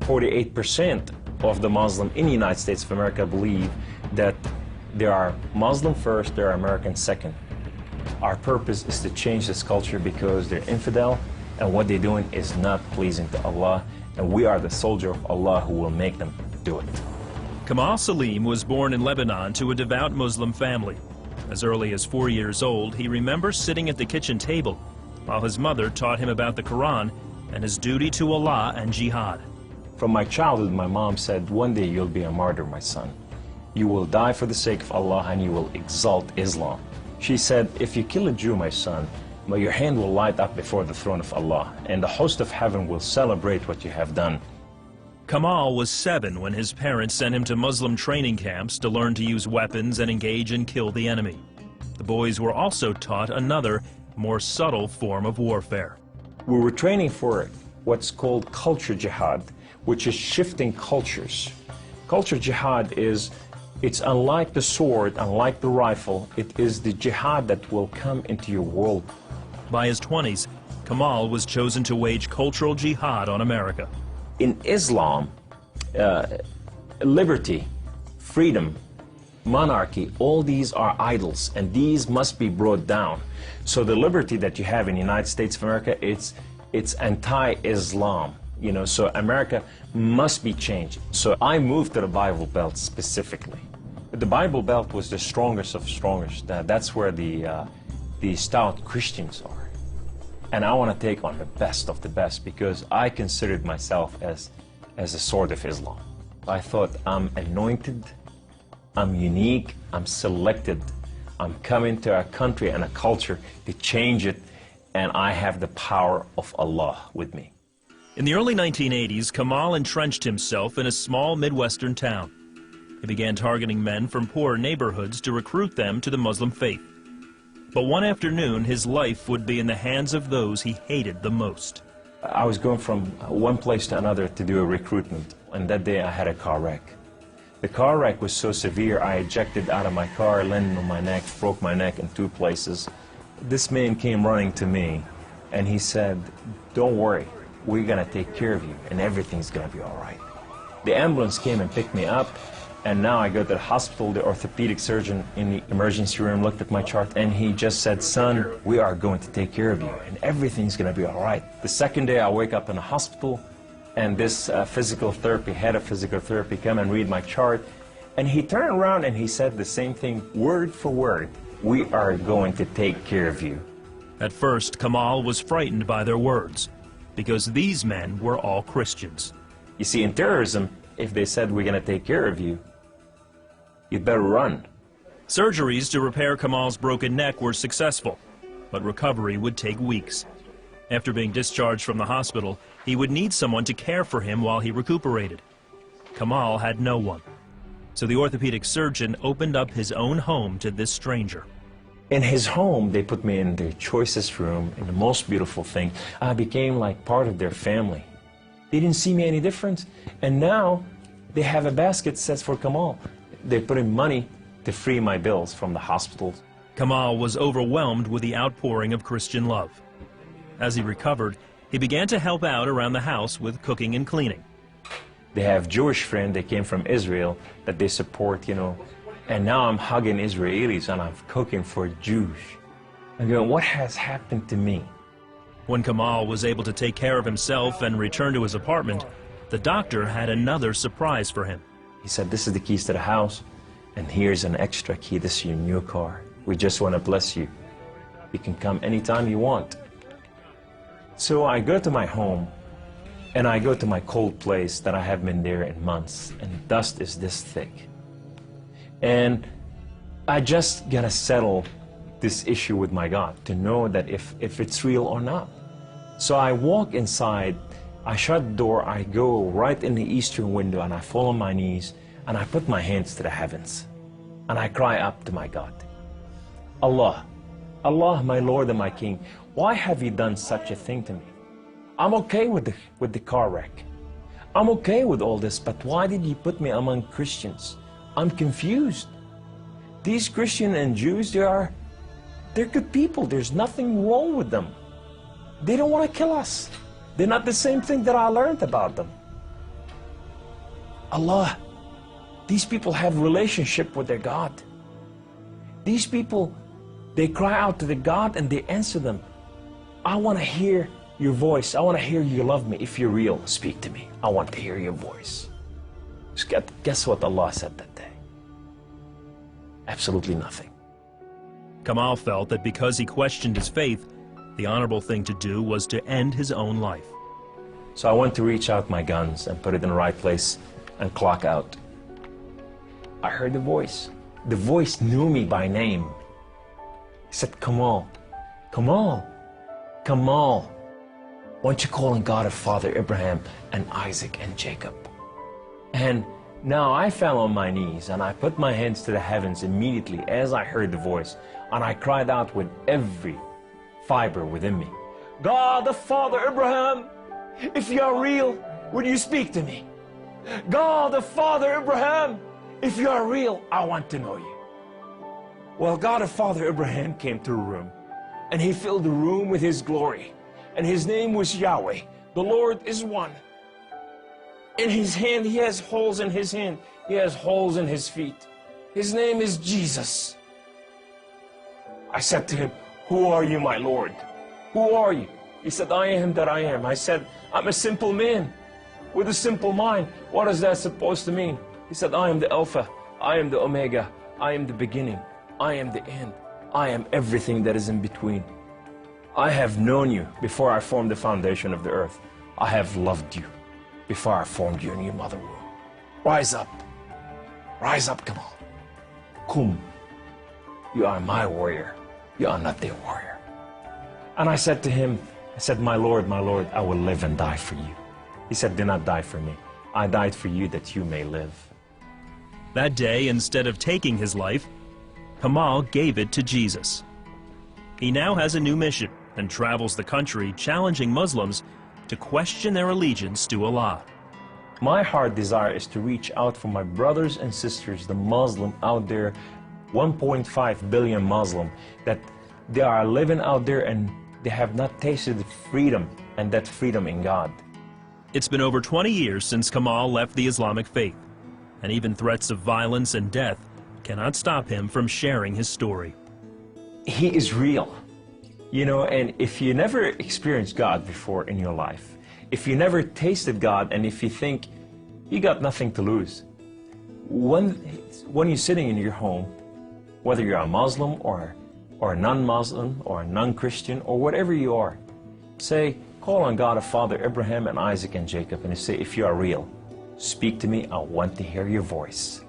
48% of the Muslim in the United States of America believe that there are Muslim first, there are American second. Our purpose is to change this culture because they're infidel, and what they're doing is not pleasing to Allah, and we are the soldier of Allah who will make them do it. Kamal Salim was born in Lebanon to a devout Muslim family. As early as 4 years old, he remembers sitting at the kitchen table while his mother taught him about the Quran and his duty to Allah and jihad. From my childhood, my mom said, one day you'll be a martyr, my son. You will die for the sake of Allah and you will exalt Islam. She said, if you kill a Jew, my son, your hand will light up before the throne of Allah, and the host of heaven will celebrate what you have done. Kamal was 7 when his parents sent him to Muslim training camps to learn to use weapons and engage and kill the enemy. The boys were also taught another, more subtle form of warfare. We were training for what's called culture jihad, which is shifting cultures. Culture jihad is, it's unlike the sword, unlike the rifle, it is the jihad that will come into your world. By his 20s, Kamal was chosen to wage cultural jihad on America. In Islam, liberty, freedom, monarchy, all these are idols, and these must be brought down. So the liberty that you have in the United States of America, it's anti-Islam. You know, so America must be changed. So I moved to the Bible Belt specifically. The Bible Belt was the strongest of strongest. That's where the stout Christians are. And I want to take on the best of the best because I considered myself as a sword of Islam. I thought, I'm anointed, I'm unique, I'm selected. I'm coming to a country and a culture to change it, and I have the power of Allah with me. In the early 1980s, Kamal entrenched himself in a small Midwestern town. He began targeting men from poor neighborhoods to recruit them to the Muslim faith. But one afternoon, his life would be in the hands of those he hated the most. I was going from one place to another to do a recruitment, and that day I had a car wreck. The car wreck was so severe, I ejected out of my car, landed on my neck, broke my neck in 2 places. This man came running to me, and he said, don't worry, we're going to take care of you, and everything's going to be all right. The ambulance came and picked me up, and now I go to the hospital. The orthopedic surgeon in the emergency room looked at my chart, and he just said, son, we are going to take care of you, and everything's going to be all right. The second day, I wake up in the hospital, and this physical therapy, head of physical therapy, come and read my chart, and he turned around and he said the same thing, word for word, we are going to take care of you. At first, Kamal was frightened by their words, because these men were all Christians. You see, in terrorism, if they said we're going to take care of you, you'd better run. Surgeries to repair Kamal's broken neck were successful, but recovery would take weeks. After being discharged from the hospital, he would need someone to care for him while he recuperated. Kamal had no one, so the orthopedic surgeon opened up his own home to this stranger. In his home, they put me in their choicest room, in the most beautiful thing. I became like part of their family. They didn't see me any different, and now they have a basket that says for Kamal. They put in money to free my bills from the hospital. Kamal was overwhelmed with the outpouring of Christian love. As he recovered, he began to help out around the house with cooking and cleaning. They have Jewish friends, they came from Israel, that they support, you know. And now I'm hugging Israelis and I'm cooking for Jews. I'm going, what has happened to me? When Kamal was able to take care of himself and return to his apartment, the doctor had another surprise for him. He said, this is the keys to the house, and here's an extra key, this is your new car. We just want to bless you. You can come anytime you want. So I go to my home, and I go to my cold place that I haven't been there in months, and the dust is this thick. And I just gotta settle this issue with my God to know that if it's real or not. So I walk inside, I shut the door, I go right in the eastern window, and I fall on my knees, and I put my hands to the heavens, and I cry up to my God. Allah, Allah, my Lord and my King, why have you done such a thing to me? I'm okay with the car wreck. I'm okay with all this, but why did you put me among Christians? I'm confused. These Christians and Jews, they're good people. There's nothing wrong with them. They don't want to kill us. They're not the same thing that I learned about them. Allah, these people have relationship with their God. These people, they cry out to the God and they answer them. I want to hear your voice. I want to hear you love me. If you're real, speak to me. I want to hear your voice. Guess what Allah said that day? Absolutely nothing. Kamal felt that because he questioned his faith, the honorable thing to do was to end his own life. So I went to reach out my guns and put it in the right place and clock out. I heard the voice. The voice knew me by name. He said, Kamal, Kamal, Kamal, why don't you call on God of Father Abraham and Isaac and Jacob? And now I fell on my knees and I put my hands to the heavens immediately as I heard the voice, and I cried out with every fiber within me, God of Father Abraham, if you are real, would you speak to me? God of Father Abraham, if you are real, I want to know you. Well, God of Father Abraham came to the room, and he filled the room with his glory, and his name was Yahweh. The Lord is one. In his hand, he has holes in his hand. He has holes in his feet. His name is Jesus. I said to him, who are you, my Lord? Who are you? He said, I am that I am. I said, I'm a simple man with a simple mind. What is that supposed to mean? He said, I am the Alpha, I am the Omega, I am the beginning, I am the end, I am everything that is in between. I have known you before I formed the foundation of the earth. I have loved you before I formed you in your mother womb. Rise up, come on. Kum, you are my warrior, you are not their warrior. And I said to him, I said, my Lord, I will live and die for you. He said, do not die for me. I died for you that you may live. That day, instead of taking his life, Kamal gave it to Jesus. He now has a new mission and travels the country challenging Muslims to question their allegiance to Allah. My heart desire is to reach out for my brothers and sisters, the Muslim out there, 1.5 billion Muslim, that they are living out there and they have not tasted freedom, and that freedom in God. It's been over 20 years since Kamal left the Islamic faith, and even threats of violence and death cannot stop him from sharing his story. He is real, you know, and if you never experienced God before in your life, if you never tasted God, and if you think you got nothing to lose, when you're sitting in your home, whether you're a Muslim or a non-Muslim or a non-Christian or whatever you are, say, call on God of Father Abraham and Isaac and Jacob, and say, if you are real, speak to me, I want to hear your voice.